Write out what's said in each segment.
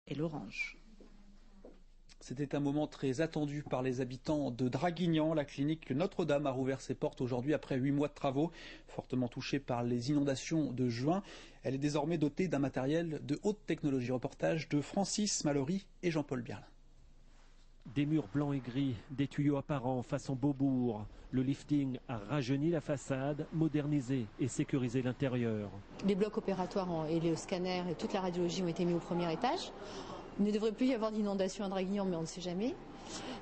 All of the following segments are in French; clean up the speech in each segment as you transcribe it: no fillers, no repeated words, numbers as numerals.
et l'orange. C'était un moment très attendu par les habitants de Draguignan. La clinique Notre-Dame a rouvert ses portes aujourd'hui après 8 mois de travaux. Fortement touchée par les inondations de juin, elle est désormais dotée d'un matériel de haute technologie. Reportage de Francis Mallory et Jean-Paul Berlin. Des murs blancs et gris, des tuyaux apparents façon Beaubourg. Le lifting a rajeuni la façade, modernisé et sécurisé l'intérieur. Les blocs opératoires et le scanner et toute la radiologie ont été mis au premier étage. Il ne devrait plus y avoir d'inondation à Draguignan, mais on ne sait jamais.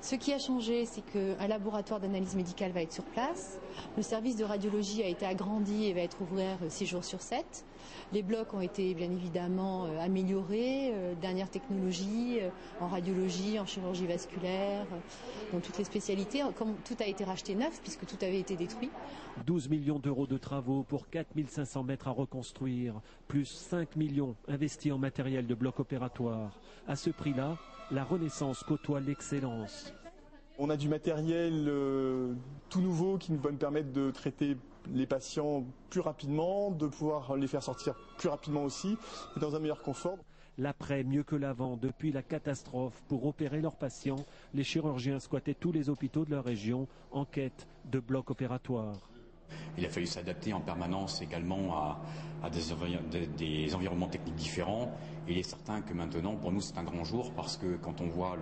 Ce qui a changé, c'est qu'un laboratoire d'analyse médicale va être sur place. Le service de radiologie a été agrandi et va être ouvert 6 jours sur 7. Les blocs ont été bien évidemment améliorés, dernière technologie, en radiologie, en chirurgie vasculaire, dans toutes les spécialités. Comme tout a été racheté neuf, puisque tout avait été détruit. 12 millions d'euros de travaux pour 4500 mètres à reconstruire, plus 5 millions investis en matériel de bloc opératoire. À ce prix-là, la Renaissance côtoie l'excellence. On a du matériel tout nouveau qui va nous permettre de traiter les patients plus rapidement, de pouvoir les faire sortir plus rapidement aussi, et dans un meilleur confort. L'après mieux que l'avant. Depuis la catastrophe, pour opérer leurs patients, les chirurgiens squattaient tous les hôpitaux de leur région en quête de blocs opératoires. Il a fallu s'adapter en permanence également à des environnements techniques différents. Et il est certain que maintenant, pour nous, c'est un grand jour parce que quand on voit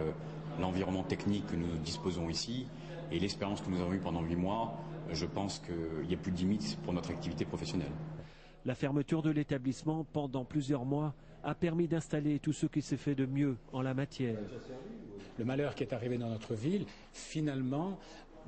l'environnement technique que nous disposons ici et l'expérience que nous avons eue pendant 8 mois, je pense qu'il n'y a plus de limite pour notre activité professionnelle. La fermeture de l'établissement pendant plusieurs mois a permis d'installer tout ce qui s'est fait de mieux en la matière. Le malheur qui est arrivé dans notre ville, finalement,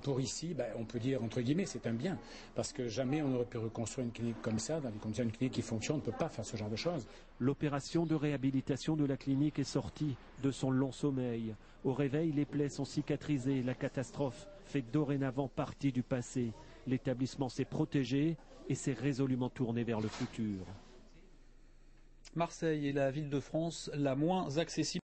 pour ici, on peut dire, entre guillemets, c'est un bien. Parce que jamais on n'aurait pu reconstruire une clinique comme ça, dans les conditions d'une clinique qui fonctionne, on ne peut pas faire ce genre de choses. L'opération de réhabilitation de la clinique est sortie de son long sommeil. Au réveil, les plaies sont cicatrisées. La catastrophe fait dorénavant partie du passé. L'établissement s'est protégé et s'est résolument tourné vers le futur. Marseille est la ville de France la moins accessible.